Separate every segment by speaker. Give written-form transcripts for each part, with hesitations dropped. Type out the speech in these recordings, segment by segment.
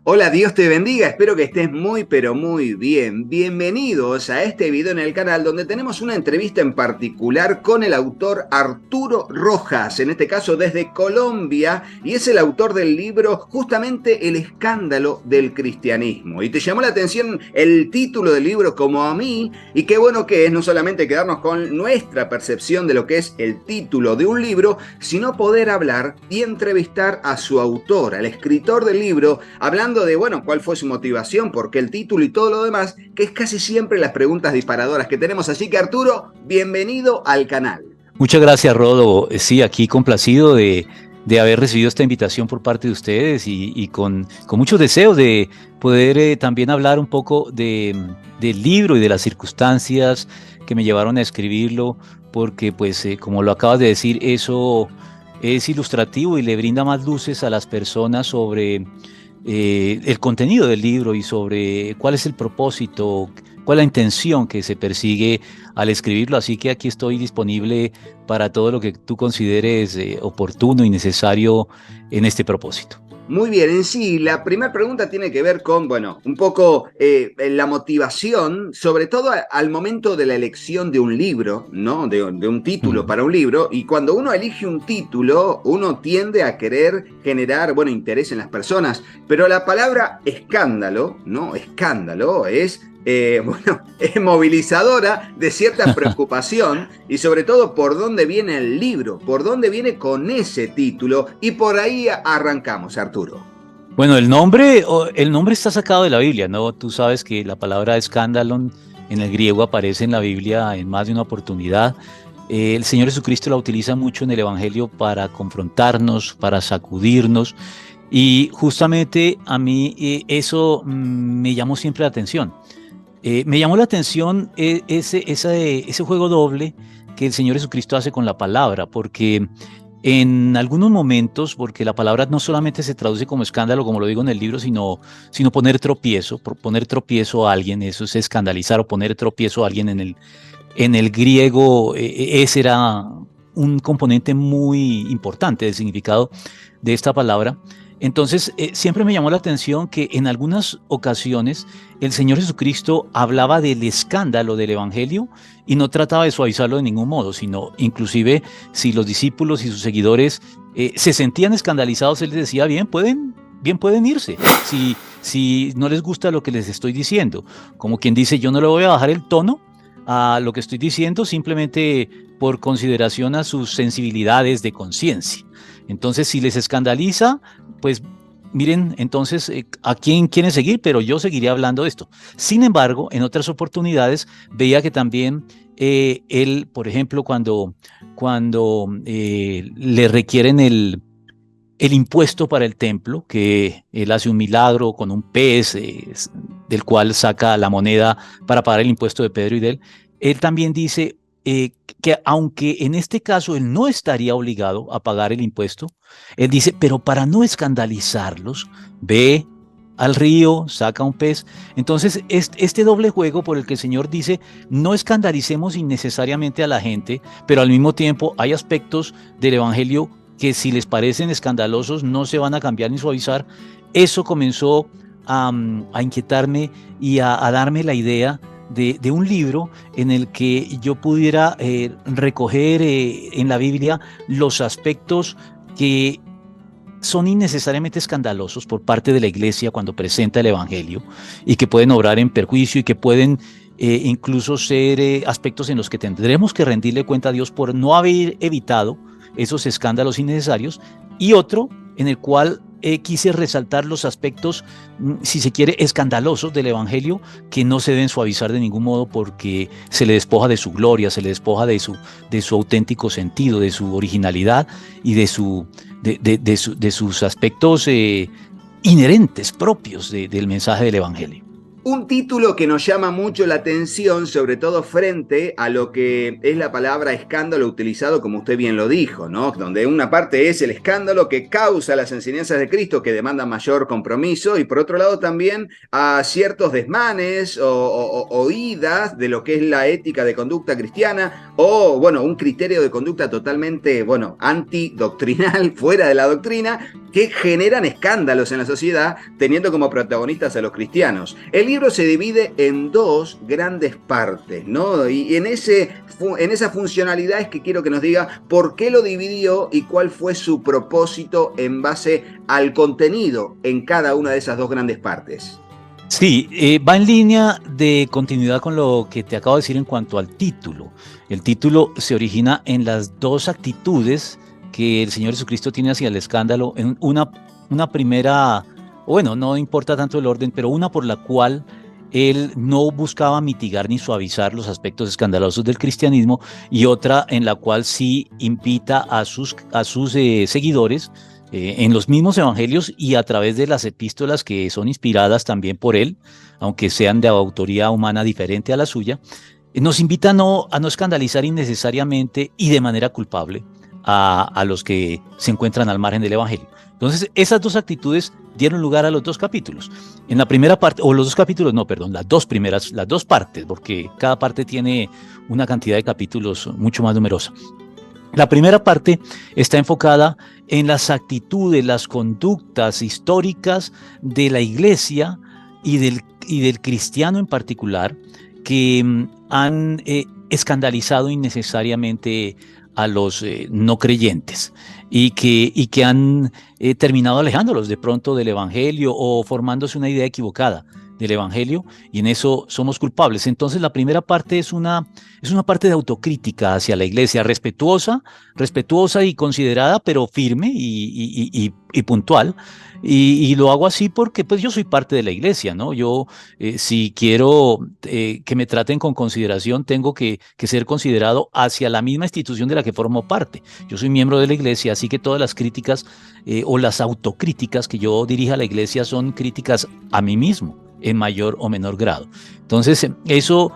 Speaker 1: Hola, Dios te bendiga, espero que estés muy pero muy bien. Bienvenidos a este video en el canal donde tenemos una entrevista en particular con el autor Arturo Rojas, en este caso desde Colombia, y es el autor del libro justamente El escándalo del cristianismo. Y te llamó la atención el título del libro como a mí, y qué bueno que es no solamente quedarnos con nuestra percepción de lo que es el título de un libro, sino poder hablar y entrevistar a su autor, al escritor del libro, hablando de, bueno, cuál fue su motivación, por qué el título y todo lo demás, que es casi siempre las preguntas disparadoras que tenemos. Así que Arturo, bienvenido al canal.
Speaker 2: Muchas gracias, Rodo. Sí, aquí complacido de haber recibido esta invitación por parte de ustedes y con muchos deseos de poder también hablar un poco del libro y de las circunstancias que me llevaron a escribirlo, porque pues como lo acabas de decir, eso es ilustrativo y le brinda más luces a las personas sobre el contenido del libro y sobre cuál es el propósito, cuál es la intención que se persigue al escribirlo. Así que aquí estoy disponible para todo lo que tú consideres oportuno y necesario en este propósito.
Speaker 1: Muy bien, en sí, la primera pregunta tiene que ver con, bueno, un poco la motivación, sobre todo al momento de la elección de un libro, ¿no? De un título
Speaker 2: Mm.
Speaker 1: para un libro. Y cuando uno elige un título, uno tiende a querer generar, bueno, interés en las personas. Pero la palabra escándalo, ¿no? Escándalo es bueno, es movilizadora de cierta preocupación y sobre todo por dónde viene el libro, por dónde viene con ese título y por ahí arrancamos, Arturo.
Speaker 2: Bueno, el nombre está sacado de la Biblia, ¿no? Tú sabes que la palabra escándalo en el griego aparece en la Biblia en más de una oportunidad. El Señor Jesucristo la utiliza mucho en el Evangelio para confrontarnos, para sacudirnos. Y justamente a mí eso me llamó siempre la atención. Me llamó la atención ese juego doble que el Señor Jesucristo hace con la palabra, porque en algunos momentos, porque la palabra no solamente se traduce como escándalo, como lo digo en el libro, sino poner tropiezo, poner tropiezo a alguien, eso es escandalizar o poner tropiezo a alguien en el griego, ese era un componente muy importante del significado de esta palabra. Entonces, siempre me llamó la atención que en algunas ocasiones el Señor Jesucristo hablaba del escándalo del Evangelio y no trataba de suavizarlo de ningún modo, sino inclusive si los discípulos y sus seguidores se sentían escandalizados, él les decía, bien pueden irse, si no les gusta lo que les estoy diciendo. Como quien dice, yo no le voy a bajar el tono a lo que estoy diciendo simplemente por consideración a sus sensibilidades de conciencia. Entonces, si les escandaliza, pues miren, entonces, ¿a quién quieren seguir? Pero yo seguiría hablando de esto. Sin embargo, en otras oportunidades veía que también él, por ejemplo, cuando le requieren el impuesto para el templo, que él hace un milagro con un pez del cual saca la moneda para pagar el impuesto de Pedro y de él también dice que aunque en este caso él no estaría obligado a pagar el impuesto, él dice, pero para no escandalizarlos, ve al río, saca un pez. Entonces, este doble juego por el que el Señor dice, no escandalicemos innecesariamente a la gente, pero al mismo tiempo hay aspectos del Evangelio que si les parecen escandalosos no se van a cambiar ni suavizar. Eso comenzó a inquietarme y a darme la idea de un libro en el que yo pudiera recoger en la Biblia los aspectos que son innecesariamente escandalosos por parte de la iglesia cuando presenta el Evangelio y que pueden obrar en perjuicio y que pueden incluso ser aspectos en los que tendremos que rendirle cuenta a Dios por no haber evitado esos escándalos innecesarios, y otro en el cual quise resaltar los aspectos, si se quiere, escandalosos del Evangelio que no se deben suavizar de ningún modo porque se le despoja de su gloria, se le despoja de su auténtico sentido, de su originalidad y de sus aspectos inherentes, propios del mensaje del Evangelio.
Speaker 1: Un título que nos llama mucho la atención, sobre todo frente a lo que es la palabra escándalo utilizado, como usted bien lo dijo, ¿no? Donde una parte es el escándalo que causa las enseñanzas de Cristo, que demandan mayor compromiso, y por otro lado también a ciertos desmanes o idas de lo que es la ética de conducta cristiana, o, bueno, un criterio de conducta totalmente, bueno, antidoctrinal, fuera de la doctrina, que generan escándalos en la sociedad, teniendo como protagonistas a los cristianos. El libro se divide en dos grandes partes, ¿no? Y en esa funcionalidad es que quiero que nos diga por qué lo dividió y cuál fue su propósito en base al contenido en cada una de esas dos grandes partes.
Speaker 2: Sí, va en línea de continuidad con lo que te acabo de decir en cuanto al título. El título se origina en las dos actitudes que el Señor Jesucristo tiene hacia el escándalo, en una primera, bueno, no importa tanto el orden, pero una por la cual él no buscaba mitigar ni suavizar los aspectos escandalosos del cristianismo, y otra en la cual sí invita a sus seguidores en los mismos evangelios y a través de las epístolas que son inspiradas también por él, aunque sean de autoría humana diferente a la suya, nos invita a no escandalizar innecesariamente y de manera culpable a los que se encuentran al margen del evangelio. Entonces, esas dos actitudes dieron lugar a los dos capítulos. En la primera parte, o los dos capítulos, no, perdón, las dos partes, porque cada parte tiene una cantidad de capítulos mucho más numerosa. La primera parte está enfocada en las actitudes, las conductas históricas de la iglesia y del cristiano en particular, que han escandalizado innecesariamente a los no creyentes y que han terminado alejándolos de pronto del evangelio o formándose una idea equivocada del evangelio, y en eso somos culpables. Entonces la primera parte es una parte de autocrítica hacia la iglesia, respetuosa y considerada, pero firme y puntual. Y lo hago así porque pues yo soy parte de la iglesia, ¿no? Yo si quiero que me traten con consideración, tengo que ser considerado hacia la misma institución de la que formo parte. Yo soy miembro de la iglesia, así que todas las críticas o las autocríticas que yo dirija a la iglesia son críticas a mí mismo, en mayor o menor grado. Entonces, eso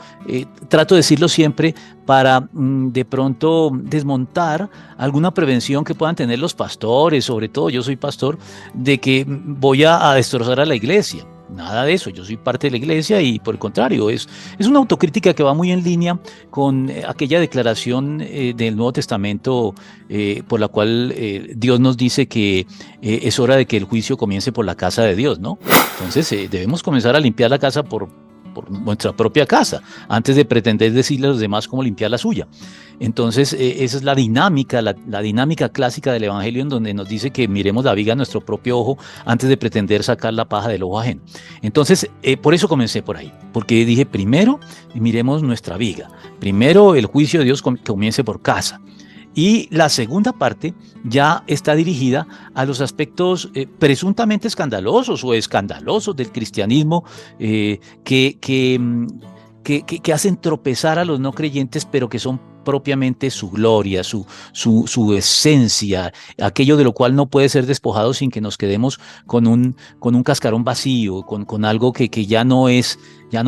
Speaker 2: trato de decirlo siempre para de pronto desmontar alguna prevención que puedan tener los pastores, sobre todo yo soy pastor, de que voy a destrozar a la iglesia. Nada de eso, yo soy parte de la iglesia y por el contrario, es una autocrítica que va muy en línea con aquella declaración del Nuevo Testamento por la cual Dios nos dice que es hora de que el juicio comience por la casa de Dios, ¿no? Entonces debemos comenzar a limpiar la casa por nuestra propia casa, antes de pretender decirle a los demás cómo limpiar la suya. Entonces, esa es la dinámica, la dinámica clásica del evangelio, en donde nos dice que miremos la viga en nuestro propio ojo antes de pretender sacar la paja del ojo ajeno. Entonces, por eso comencé por ahí, porque dije, primero miremos nuestra viga, primero el juicio de Dios comience por casa. Y la segunda parte ya está dirigida a los aspectos presuntamente escandalosos o escandalosos del cristianismo que hacen tropezar a los no creyentes, pero que son propiamente su gloria, su esencia, aquello de lo cual no puede ser despojado sin que nos quedemos con un cascarón vacío, con algo que ya no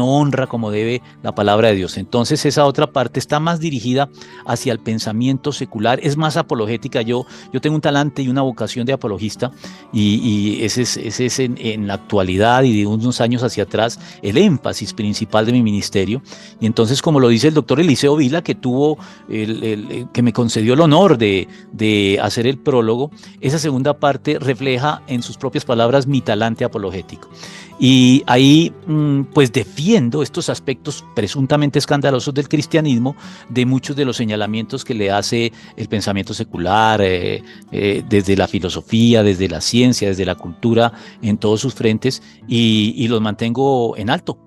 Speaker 2: honra como debe la palabra de Dios. Entonces esa otra parte está más dirigida hacia el pensamiento secular, es más apologética. Yo tengo un talante y una vocación de apologista, y ese es en la actualidad y de unos años hacia atrás el énfasis principal de mi ministerio. Y entonces, como lo dice el doctor Eliseo Vila, que que me concedió el honor de hacer el prólogo, esa segunda parte refleja en sus propias palabras mi talante apologético. Y ahí pues defiendo estos aspectos presuntamente escandalosos del cristianismo, de muchos de los señalamientos que le hace el pensamiento secular, desde la filosofía, desde la ciencia, desde la cultura, en todos sus frentes, y los mantengo en alto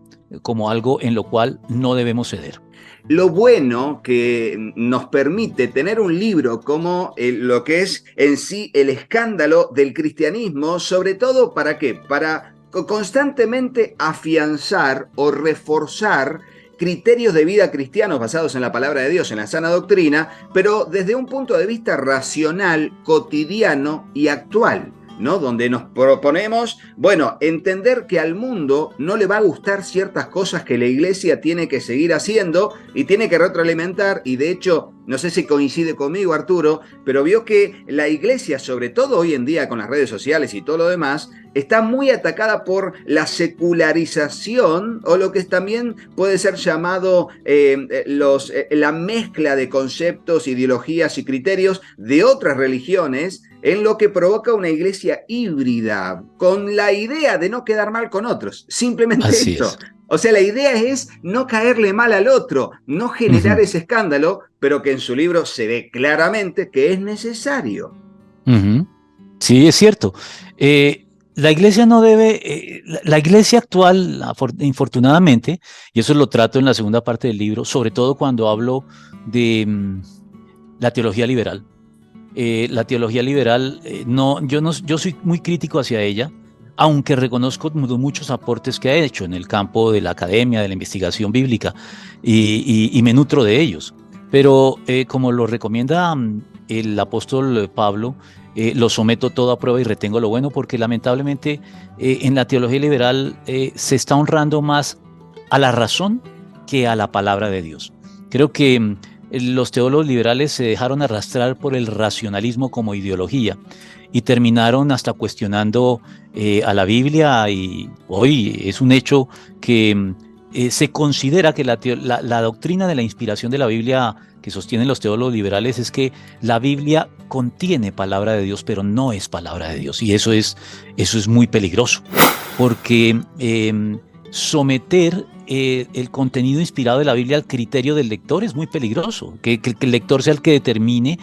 Speaker 2: como algo en lo cual no debemos ceder.
Speaker 1: Lo bueno que nos permite tener un libro como lo que es en sí el escándalo del cristianismo, sobre todo ¿para qué? Para constantemente afianzar o reforzar criterios de vida cristianos basados en la palabra de Dios, en la sana doctrina, pero desde un punto de vista racional, cotidiano y actual. ¿no? Donde nos proponemos, bueno, entender que al mundo no le va a gustar ciertas cosas que la iglesia tiene que seguir haciendo y tiene que retroalimentar, y de hecho, no sé si coincide conmigo, Arturo, pero vio que la iglesia, sobre todo hoy en día con las redes sociales y todo lo demás, está muy atacada por la secularización o lo que también puede ser llamado la mezcla de conceptos, ideologías y criterios de otras religiones, en lo que provoca una iglesia híbrida, con la idea de no quedar mal con otros. Simplemente
Speaker 2: Así
Speaker 1: esto.
Speaker 2: es.
Speaker 1: O sea, la idea es no caerle mal al otro, no generar
Speaker 2: Ujú,
Speaker 1: ese escándalo, pero que en su libro se ve claramente que es necesario.
Speaker 2: ujú. Sí, es cierto. La iglesia no debe, la iglesia actual, infortunadamente, y eso lo trato en la segunda parte del libro, sobre todo cuando hablo de la teología liberal. La teología liberal, no, yo soy muy crítico hacia ella, aunque reconozco muchos aportes que ha hecho en el campo de la academia, de la investigación bíblica, y me nutro de ellos. Pero como lo recomienda el apóstol Pablo, lo someto todo a prueba y retengo lo bueno, porque lamentablemente en la teología liberal se está honrando más a la razón que a la palabra de Dios. Creo que los teólogos liberales se dejaron arrastrar por el racionalismo como ideología y terminaron hasta cuestionando a la Biblia, y hoy es un hecho que se considera que la doctrina de la inspiración de la Biblia que sostienen los teólogos liberales es que la Biblia contiene palabra de Dios, pero no es palabra de Dios, y eso es muy peligroso, porque someter el contenido inspirado de la Biblia al criterio del lector es muy peligroso, que el lector sea el que determine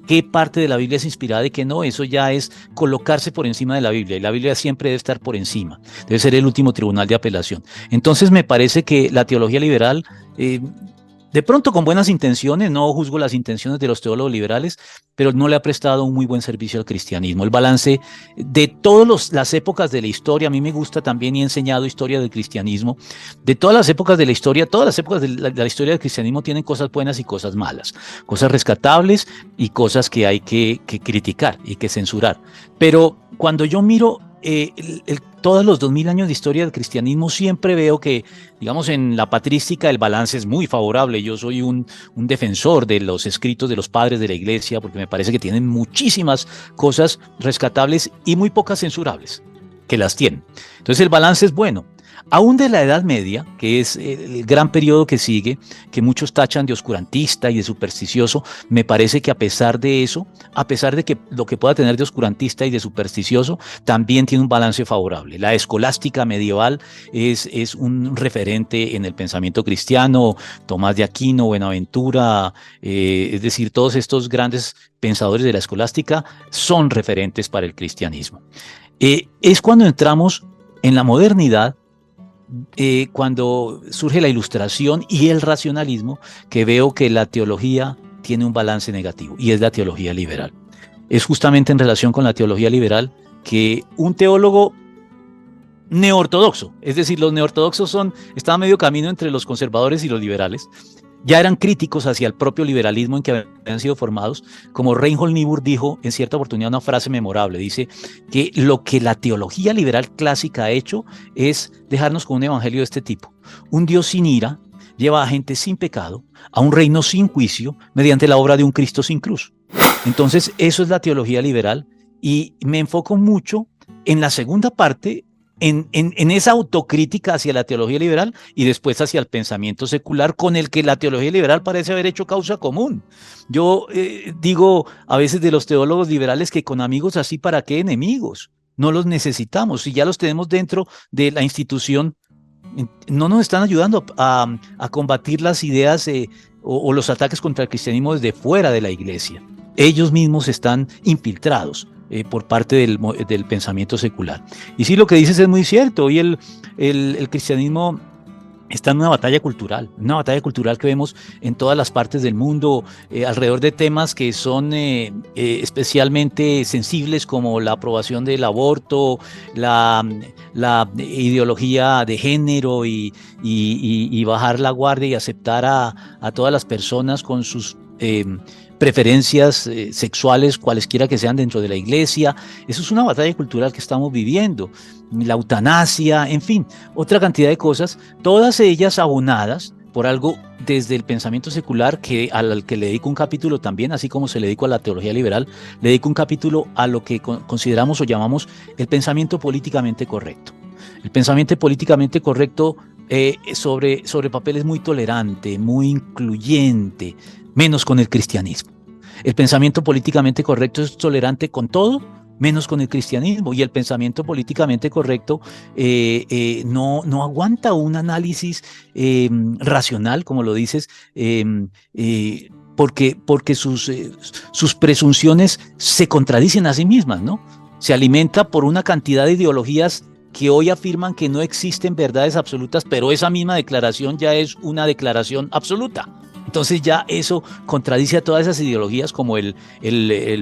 Speaker 2: qué parte de la Biblia es inspirada y qué no. Eso ya es colocarse por encima de la Biblia, y la Biblia siempre debe estar por encima, debe ser el último tribunal de apelación. Entonces me parece que la teología liberal, de pronto con buenas intenciones, no juzgo las intenciones de los teólogos liberales, pero no le ha prestado un muy buen servicio al cristianismo. El balance de todas las épocas de la historia, a mí me gusta también, y he enseñado historia del cristianismo, de todas las épocas de la historia, todas las épocas de la historia del cristianismo tienen cosas buenas y cosas malas, cosas rescatables y cosas que hay que criticar y que censurar. Pero cuando yo miro todos los 2000 años de historia del cristianismo, siempre veo que, digamos, en la patrística el balance es muy favorable. Yo soy un defensor de los escritos de los padres de la iglesia, porque me parece que tienen muchísimas cosas rescatables y muy pocas censurables, que las tienen. Entonces el balance es bueno. Aún de la Edad Media, que es el gran periodo que sigue, que muchos tachan de oscurantista y de supersticioso, me parece que a pesar de eso, a pesar de que lo que pueda tener de oscurantista y de supersticioso, también tiene un balance favorable. La escolástica medieval es un referente en el pensamiento cristiano. Tomás de Aquino, Buenaventura, es decir, todos estos grandes pensadores de la escolástica son referentes para el cristianismo. Es cuando entramos en la modernidad, cuando surge la ilustración y el racionalismo, que veo que la teología tiene un balance negativo, y es la teología liberal. Es justamente en relación con la teología liberal que un teólogo neortodoxo, es decir, los neortodoxos estaban a medio camino entre los conservadores y los liberales, ya eran críticos hacia el propio liberalismo en que habían sido formados, como Reinhold Niebuhr dijo en cierta oportunidad una frase memorable. Dice que lo que la teología liberal clásica ha hecho es dejarnos con un evangelio de este tipo: un Dios sin ira lleva a gente sin pecado a un reino sin juicio mediante la obra de un Cristo sin cruz. Entonces eso es la teología liberal, y me enfoco mucho en la segunda parte, en esa autocrítica hacia la teología liberal y después hacia el pensamiento secular, con el que la teología liberal parece haber hecho causa común. Yo digo a veces de los teólogos liberales que con amigos así, ¿para qué enemigos? No los necesitamos. Si ya los tenemos dentro de la institución, no nos están ayudando a combatir las ideas o los ataques contra el cristianismo desde fuera de la iglesia. Ellos mismos están infiltrados por parte del pensamiento secular. Y sí, lo que dices es muy cierto. Hoy el cristianismo está en una batalla cultural que vemos en todas las partes del mundo, alrededor de temas que son especialmente sensibles, como la aprobación del aborto, la ideología de género, y bajar la guardia y aceptar a todas las personas preferencias sexuales, cualesquiera que sean dentro de la iglesia. Eso es una batalla cultural que estamos viviendo. La eutanasia, en fin, otra cantidad de cosas, todas ellas abonadas por algo desde el pensamiento secular, al que le dedico un capítulo también, así como se le dedicó a la teología liberal, le dedico un capítulo a lo que consideramos o llamamos el pensamiento políticamente correcto. El pensamiento políticamente correcto sobre papel es muy tolerante, muy incluyente, menos con el cristianismo. El pensamiento políticamente correcto es tolerante con todo, menos con el cristianismo, y el pensamiento políticamente correcto no aguanta un análisis racional, como lo dices, porque sus presunciones se contradicen a sí mismas, ¿no? Se alimenta por una cantidad de ideologías que hoy afirman que no existen verdades absolutas, pero esa misma declaración ya es una declaración absoluta. Entonces ya eso contradice a todas esas ideologías como el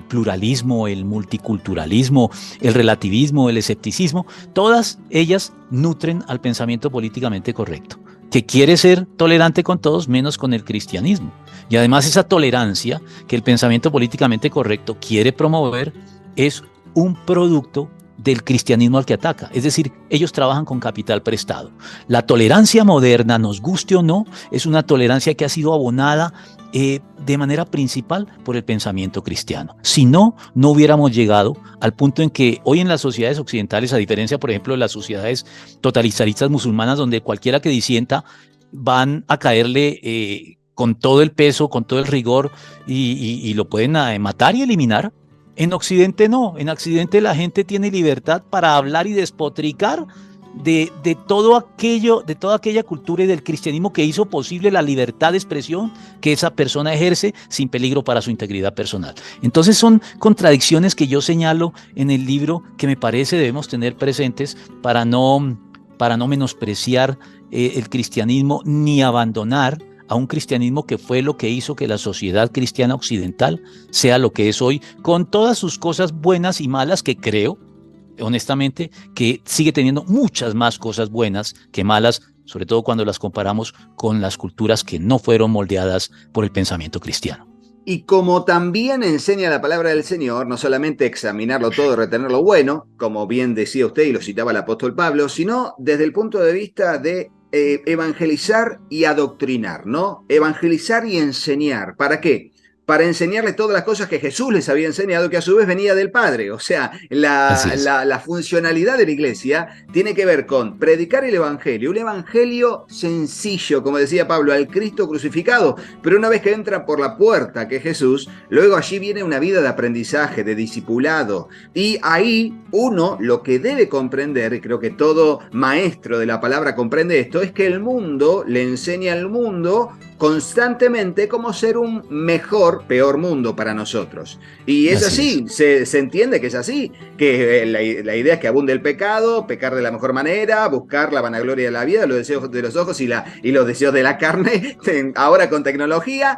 Speaker 2: pluralismo, el multiculturalismo, el relativismo, el escepticismo. Todas ellas nutren al pensamiento políticamente correcto, que quiere ser tolerante con todos menos con el cristianismo. Y además esa tolerancia que el pensamiento políticamente correcto quiere promover es un producto del cristianismo al que ataca. Es decir, ellos trabajan con capital prestado. La tolerancia moderna, nos guste o no, es una tolerancia que ha sido abonada de manera principal por el pensamiento cristiano. Si no, no hubiéramos llegado al punto en que hoy en las sociedades occidentales, a diferencia, por ejemplo, de las sociedades totalitaristas musulmanas, donde cualquiera que disienta van a caerle con todo el peso, con todo el rigor y lo pueden matar y eliminar. En Occidente no, en Occidente la gente tiene libertad para hablar y despotricar de todo aquello, de toda aquella cultura y del cristianismo que hizo posible la libertad de expresión que esa persona ejerce sin peligro para su integridad personal. Entonces son contradicciones que yo señalo en el libro que me parece debemos tener presentes para no menospreciar el cristianismo ni abandonar a un cristianismo que fue lo que hizo que la sociedad cristiana occidental sea lo que es hoy, con todas sus cosas buenas y malas, que creo, honestamente, que sigue teniendo muchas más cosas buenas que malas, sobre todo cuando las comparamos con las culturas que no fueron moldeadas por el pensamiento cristiano.
Speaker 1: Y como también enseña la palabra del Señor, no solamente examinarlo todo y retener lo bueno, como bien decía usted y lo citaba el apóstol Pablo, sino desde el punto de vista de evangelizar y adoctrinar, ¿no? Evangelizar y enseñar. ¿Para qué? Para enseñarles todas las cosas que Jesús les había enseñado, que a su vez venía del Padre. O sea, la funcionalidad de la iglesia tiene que ver con predicar el evangelio, un evangelio sencillo, como decía Pablo, al Cristo crucificado, pero una vez que entra por la puerta, que es Jesús, luego allí viene una vida de aprendizaje, de discipulado, y ahí uno lo que debe comprender, y creo que todo maestro de la palabra comprende esto, es que el mundo le enseña al mundo constantemente cómo ser un mejor, peor mundo para nosotros. Y es así, se entiende que es así, que la idea es que abunde el pecado, pecar de la mejor manera, buscar la vanagloria de la vida, los deseos de los ojos y los deseos de la carne, ahora con tecnología,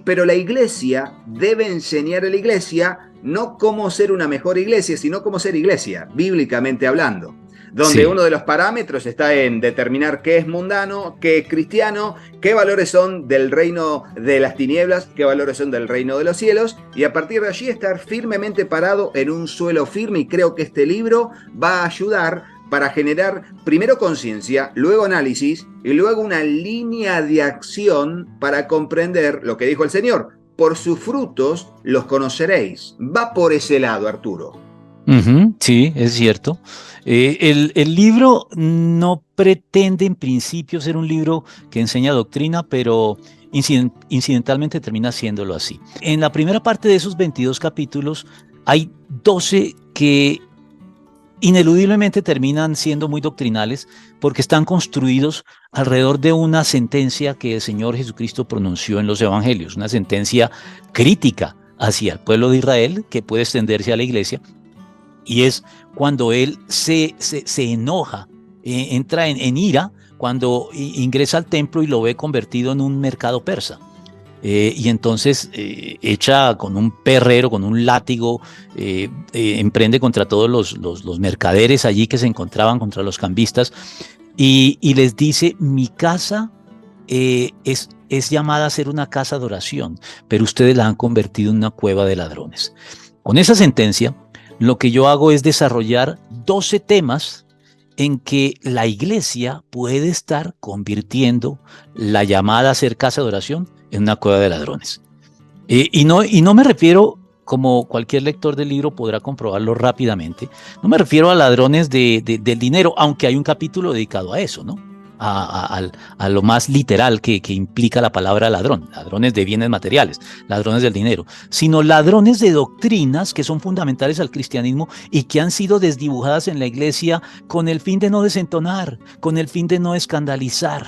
Speaker 1: pero la iglesia debe enseñar a la iglesia no cómo ser una mejor iglesia, sino cómo ser iglesia, bíblicamente hablando. Donde uno de los parámetros está en determinar qué es mundano, qué es cristiano, qué valores son del reino de las tinieblas, qué valores son del reino de los cielos, y a partir de allí estar firmemente parado en un suelo firme, y creo que este libro va a ayudar para generar primero conciencia, luego análisis, y luego una línea de acción para comprender lo que dijo el Señor. Por sus frutos los conoceréis. Va por ese lado, Arturo.
Speaker 2: Sí, es cierto. El libro no pretende en principio ser un libro que enseña doctrina, pero incidentalmente termina siéndolo así. En la primera parte de esos 22 capítulos hay 12 que ineludiblemente terminan siendo muy doctrinales porque están construidos alrededor de una sentencia que el Señor Jesucristo pronunció en los evangelios, una sentencia crítica hacia el pueblo de Israel que puede extenderse a la iglesia. Y es cuando él se enoja, entra en ira, cuando ingresa al templo y lo ve convertido en un mercado persa. Y entonces echa con un perrero, con un látigo, emprende contra todos los mercaderes allí que se encontraban, contra los cambistas, y les dice: mi casa es es llamada a ser una casa de oración, pero ustedes la han convertido en una cueva de ladrones. Con esa sentencia, lo que yo hago es desarrollar 12 temas en que la iglesia puede estar convirtiendo la llamada a ser casa de oración en una cueva de ladrones. Y no me refiero, como cualquier lector del libro podrá comprobarlo rápidamente, no me refiero a ladrones del dinero, aunque hay un capítulo dedicado a eso, ¿no? A lo más literal que implica la palabra ladrón, ladrones de bienes materiales, ladrones del dinero, sino ladrones de doctrinas que son fundamentales al cristianismo y que han sido desdibujadas en la iglesia con el fin de no desentonar, con el fin de no escandalizar,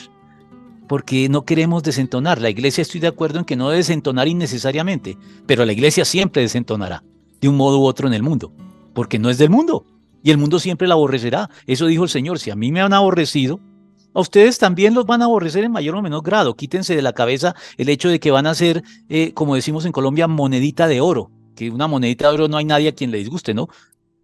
Speaker 2: porque no queremos desentonar. La iglesia, estoy de acuerdo en que no debe desentonar innecesariamente, pero la iglesia siempre desentonará de un modo u otro en el mundo, porque no es del mundo y el mundo siempre la aborrecerá. Eso dijo el Señor: si a mí me han aborrecido, a ustedes también los van a aborrecer en mayor o menor grado. Quítense de la cabeza el hecho de que van a ser, como decimos en Colombia, monedita de oro, que una monedita de oro no hay nadie a quien le disguste, ¿no?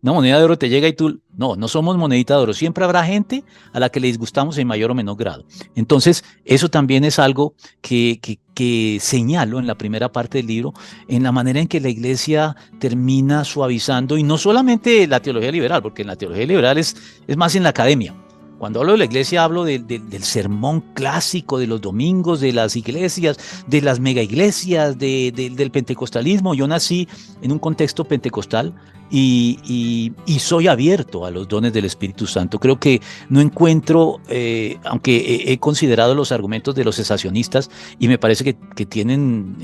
Speaker 2: Una moneda de oro te llega y tú, no somos monedita de oro. Siempre habrá gente a la que le disgustamos en mayor o menor grado. Entonces, eso también es algo que señalo en la primera parte del libro, en la manera en que la iglesia termina suavizando, y no solamente la teología liberal, porque en la teología liberal es más en la academia. Cuando hablo de la iglesia, hablo del sermón clásico de los domingos, de las iglesias, de las mega iglesias, del pentecostalismo. Yo nací en un contexto pentecostal y soy abierto a los dones del Espíritu Santo. Creo que no encuentro, aunque he considerado los argumentos de los cesacionistas y me parece que tienen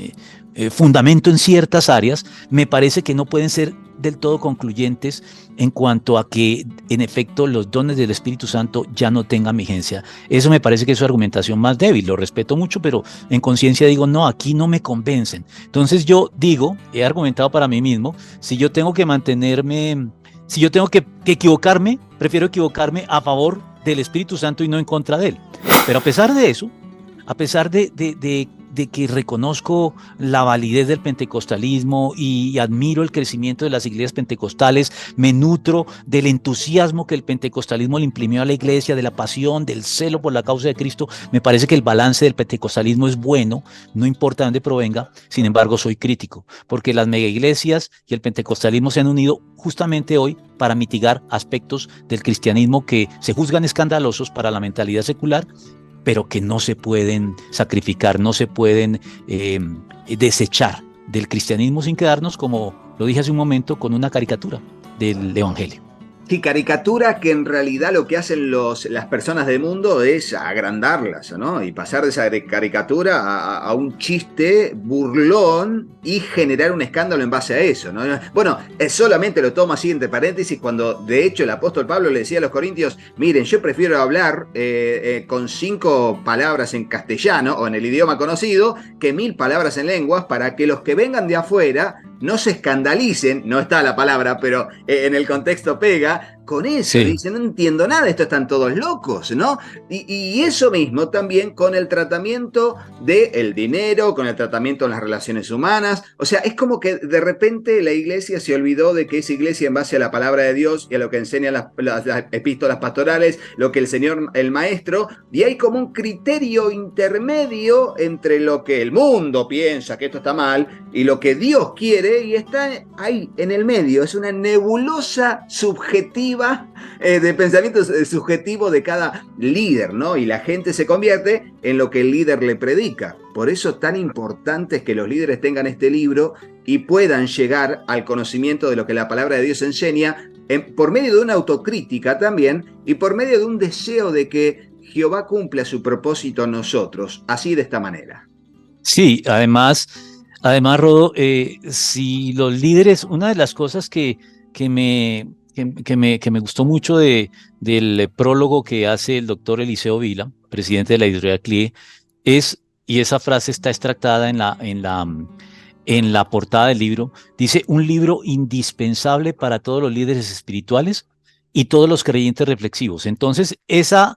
Speaker 2: fundamento en ciertas áreas, me parece que no pueden ser del todo concluyentes en cuanto a que en efecto los dones del Espíritu Santo ya no tengan vigencia. Eso me parece que es su argumentación más débil. Lo respeto mucho, pero en conciencia digo, no, aquí no me convencen. Entonces yo digo, he argumentado para mí mismo, si yo tengo que equivocarme, prefiero equivocarme a favor del Espíritu Santo y no en contra de él. Pero a pesar de eso, a pesar de que reconozco la validez del pentecostalismo y admiro el crecimiento de las iglesias pentecostales, me nutro del entusiasmo que el pentecostalismo le imprimió a la iglesia, de la pasión, del celo por la causa de Cristo, me parece que el balance del pentecostalismo es bueno, no importa de dónde provenga. Sin embargo, soy crítico, porque las mega iglesias y el pentecostalismo se han unido justamente hoy para mitigar aspectos del cristianismo que se juzgan escandalosos para la mentalidad secular, pero que no se pueden sacrificar, no se pueden desechar del cristianismo sin quedarnos, como lo dije hace un momento, con una caricatura del evangelio.
Speaker 1: Sí, caricatura que en realidad lo que hacen las personas del mundo es agrandarlas, ¿no? Y pasar de esa caricatura a un chiste burlón y generar un escándalo en base a eso, ¿no? Bueno, solamente lo tomo así entre paréntesis cuando de hecho el apóstol Pablo le decía a los corintios: miren, yo prefiero hablar con 5 palabras en castellano o en el idioma conocido que 1000 palabras en lenguas, para que los que vengan de afuera no se escandalicen, no está la palabra, pero en el contexto pega, con eso. Sí. Dicen, no entiendo nada, estos están todos locos, ¿no? Y eso mismo también con el tratamiento del dinero, con el tratamiento de las relaciones humanas. O sea, es como que de repente la iglesia se olvidó de que es iglesia en base a la palabra de Dios y a lo que enseñan las epístolas pastorales, lo que el Señor, el Maestro, y hay como un criterio intermedio entre lo que el mundo piensa que esto está mal y lo que Dios quiere, y está ahí en el medio. Es una nebulosa subjetiva de pensamiento subjetivo de cada líder, ¿no? Y la gente se convierte en lo que el líder le predica. Por eso tan importante es que los líderes tengan este libro y puedan llegar al conocimiento de lo que la palabra de Dios enseña, por medio de una autocrítica también y por medio de un deseo de que Jehová cumpla su propósito en nosotros, así de esta manera.
Speaker 2: Sí, además, Rodo, si los líderes, una de las cosas que me gustó mucho del prólogo que hace el doctor Eliseo Vila, presidente de la editorial CLIE, y esa frase está extractada en la portada del libro, dice: un libro indispensable para todos los líderes espirituales y todos los creyentes reflexivos. Entonces, esa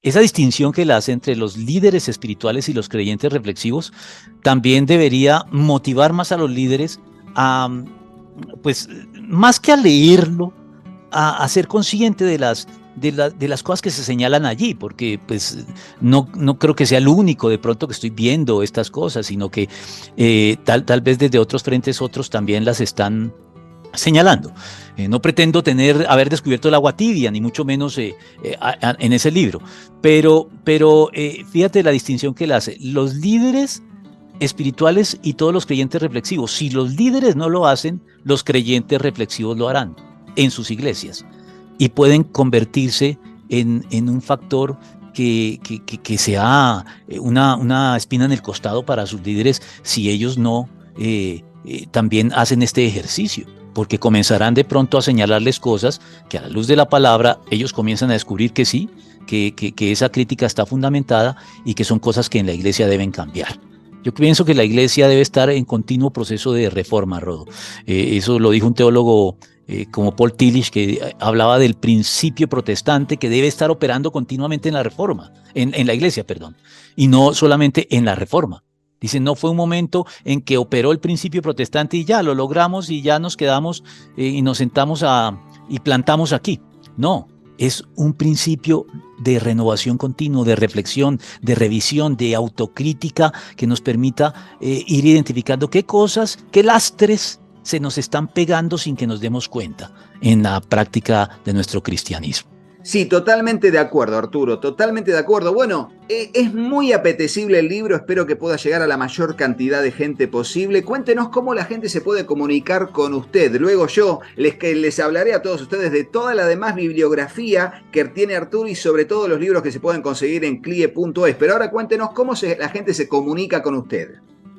Speaker 2: distinción que él hace entre los líderes espirituales y los creyentes reflexivos también debería motivar más a los líderes pues, más que a leerlo, a ser consciente de las de las cosas que se señalan allí, porque pues no creo que sea el único de pronto que estoy viendo estas cosas, sino que tal vez desde otros frentes otros también las están señalando. No pretendo haber descubierto el agua tibia, ni mucho menos en ese libro, pero fíjate la distinción que él hace. Los líderes espirituales y todos los creyentes reflexivos, si los líderes no lo hacen, los creyentes reflexivos lo harán en sus iglesias y pueden convertirse en un factor que sea una espina en el costado para sus líderes si ellos no también hacen este ejercicio, porque comenzarán de pronto a señalarles cosas que a la luz de la palabra ellos comienzan a descubrir que sí, que esa crítica está fundamentada y que son cosas que en la iglesia deben cambiar. Yo pienso que la iglesia debe estar en continuo proceso de reforma, Rodo. Eso lo dijo un teólogo como Paul Tillich, que hablaba del principio protestante que debe estar operando continuamente en la reforma, en la iglesia, perdón, y no solamente en la reforma. Dice, no fue un momento en que operó el principio protestante y ya lo logramos y ya nos quedamos y nos sentamos y plantamos aquí. No, es un principio de renovación continua, de reflexión, de revisión, de autocrítica que nos permita ir identificando qué cosas, qué lastres se nos están pegando sin que nos demos cuenta en la práctica de nuestro cristianismo.
Speaker 1: Sí, totalmente de acuerdo, Arturo, totalmente de acuerdo. Bueno, es muy apetecible el libro, espero que pueda llegar a la mayor cantidad de gente posible. Cuéntenos cómo la gente se puede comunicar con usted. Luego yo les hablaré a todos ustedes de toda la demás bibliografía que tiene Arturo y sobre todo los libros que se pueden conseguir en clie.es. Pero ahora cuéntenos cómo la gente se comunica con usted.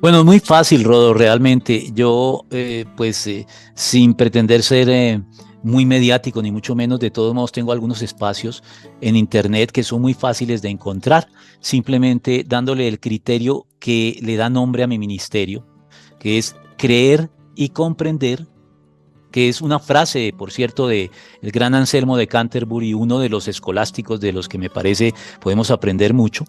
Speaker 2: Bueno, muy fácil, Rodo, realmente. Yo, sin pretender ser muy mediático, ni mucho menos, de todos modos tengo algunos espacios en internet que son muy fáciles de encontrar, simplemente dándole el criterio que le da nombre a mi ministerio, que es creer y comprender, que es una frase, por cierto, de el gran Anselmo de Canterbury, uno de los escolásticos de los que me parece podemos aprender mucho.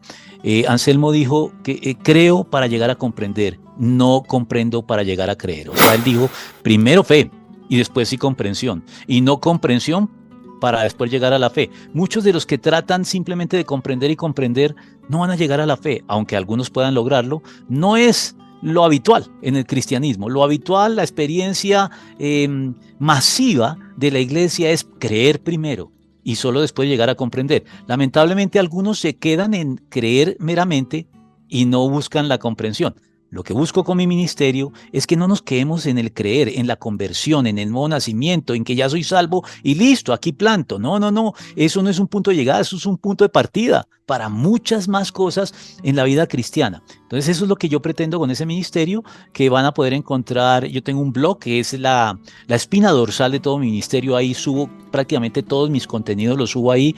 Speaker 2: Anselmo dijo que creo para llegar a comprender, no comprendo para llegar a creer. O sea, él dijo, primero fe y después sí comprensión, y no comprensión para después llegar a la fe. Muchos de los que tratan simplemente de comprender y comprender no van a llegar a la fe, aunque algunos puedan lograrlo. No es lo habitual en el cristianismo. Lo habitual, la experiencia masiva de la iglesia es creer primero y solo después llegar a comprender. Lamentablemente algunos se quedan en creer meramente y no buscan la comprensión. Lo que busco con mi ministerio es que no nos quedemos en el creer, en la conversión, en el nuevo nacimiento, en que ya soy salvo y listo, aquí planto. No, eso no es un punto de llegada, eso es un punto de partida para muchas más cosas en la vida cristiana. Entonces eso es lo que yo pretendo con ese ministerio, que van a poder encontrar. Yo tengo un blog que es la espina dorsal de todo mi ministerio. Ahí subo prácticamente todos mis contenidos, los subo ahí.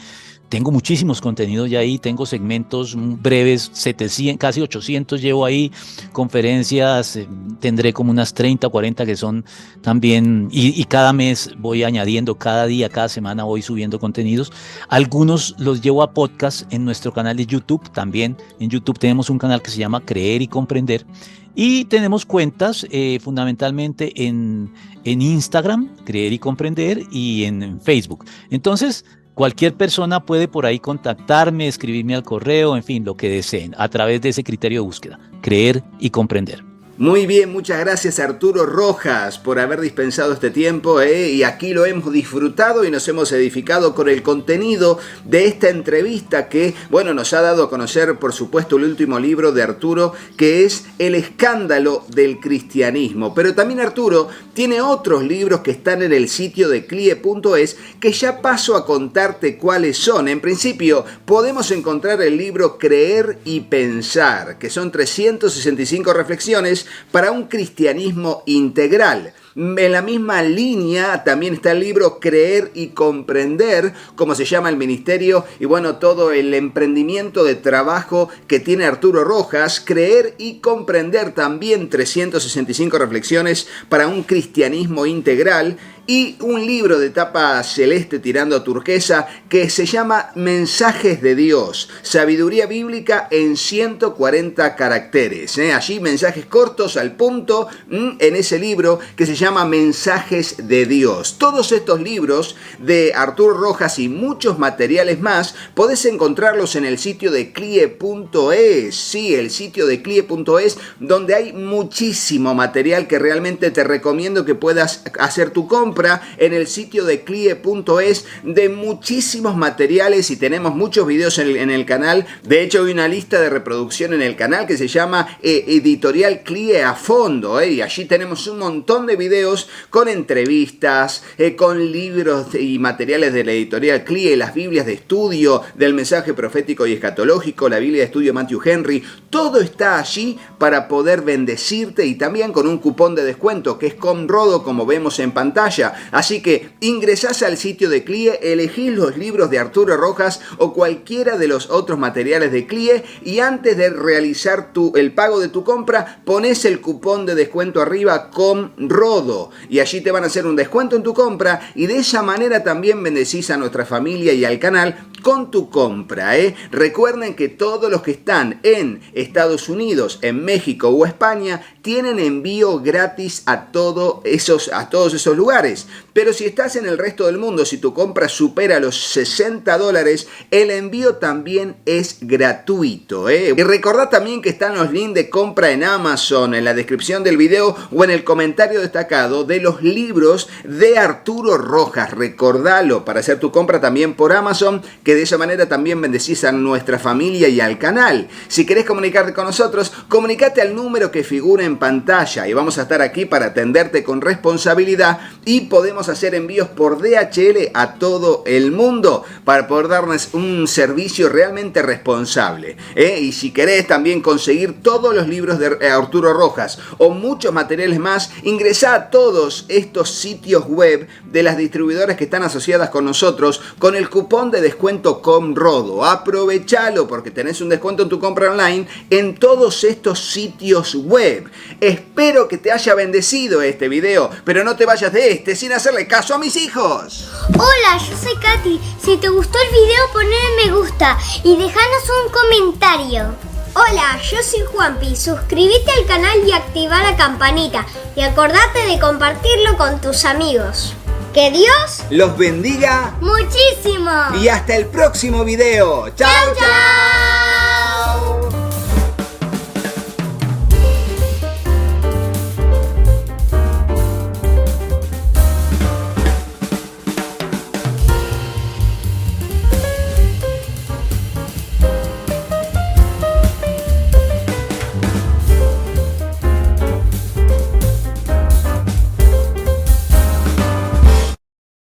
Speaker 2: Tengo muchísimos contenidos ya ahí, tengo segmentos breves, 700, casi 800 llevo ahí, conferencias, tendré como unas 30 o 40 que son también, y cada mes voy añadiendo, cada día, cada semana voy subiendo contenidos. Algunos los llevo a podcast en nuestro canal de YouTube también. En YouTube tenemos un canal que se llama Creer y Comprender. Y tenemos cuentas fundamentalmente en Instagram, Creer y Comprender, y en Facebook. Entonces, cualquier persona puede por ahí contactarme, escribirme al correo, en fin, lo que deseen, a través de ese criterio de búsqueda, creer y comprender.
Speaker 1: Muy bien, muchas gracias Arturo Rojas por haber dispensado este tiempo y aquí lo hemos disfrutado y nos hemos edificado con el contenido de esta entrevista que, bueno, nos ha dado a conocer, por supuesto, el último libro de Arturo, que es El escándalo del cristianismo. Pero también Arturo tiene otros libros que están en el sitio de clie.es que ya paso a contarte cuáles son. En principio, podemos encontrar el libro Creer y Pensar, que son 365 reflexiones para un cristianismo integral. En la misma línea también está el libro Creer y Comprender, como se llama el ministerio, y bueno, todo el emprendimiento de trabajo que tiene Arturo Rojas. Creer y Comprender también 365 reflexiones para un cristianismo integral. y un libro de tapa celeste tirando a turquesa que se llama Mensajes de Dios, sabiduría bíblica en 140 caracteres. Allí mensajes cortos al punto en ese libro que se llama Mensajes de Dios. Todos estos libros de Arturo Rojas y muchos materiales más podés encontrarlos en el sitio de CLIE.es. Sí, el sitio de CLIE.es, donde hay muchísimo material que realmente te recomiendo que puedas hacer tu compra en el sitio de CLIE.es, de muchísimos materiales, y tenemos muchos videos en el canal. De hecho, hay una lista de reproducción en el canal que se llama Editorial CLIE a fondo, y allí tenemos un montón de videos con entrevistas, con libros y materiales de la editorial CLIE, las Biblias de estudio del mensaje profético y escatológico, la Biblia de estudio Matthew Henry. Todo está allí para poder bendecirte, y también con un cupón de descuento que es COMRODO, como vemos en pantalla. Así que ingresás al sitio de CLIE, elegís los libros de Arturo Rojas o cualquiera de los otros materiales de CLIE, y antes de realizar el pago de tu compra, pones el cupón de descuento arriba COMRODO, y allí te van a hacer un descuento en tu compra, y de esa manera también bendecís a nuestra familia y al canal con tu compra. Recuerden que todos los que están en Estados Unidos, en México o España tienen envío gratis a todos esos lugares. Pero si estás en el resto del mundo, si tu compra supera los $60, el envío también es gratuito. Y recordad también que están los links de compra en Amazon, en la descripción del video o en el comentario destacado de los libros de Arturo Rojas. Recordalo para hacer tu compra también por Amazon, que de esa manera también bendecís a nuestra familia y al canal. Si querés comunicarte con nosotros, comunicate al número que figura en pantalla, y vamos a estar aquí para atenderte con responsabilidad, y podemos hacer envíos por DHL a todo el mundo para poder darles un servicio realmente responsable. Y si querés también conseguir todos los libros de Arturo Rojas o muchos materiales más, ingresá a todos estos sitios web de las distribuidoras que están asociadas con nosotros con el cupón de descuento COMRODO. Aprovechalo porque tenés un descuento en tu compra online en todos estos sitios web. Espero que te haya bendecido este video, pero no te vayas de este sin hacerle caso a mis hijos.
Speaker 3: Hola, yo soy Katy. Si te gustó el video, ponle me gusta y déjanos un comentario. Hola, yo soy Juanpi. Suscríbete al canal y activa la campanita. Y acordate de compartirlo con tus amigos. Que Dios
Speaker 1: los bendiga
Speaker 3: muchísimo.
Speaker 1: Y hasta el próximo video. ¡Chao, chao!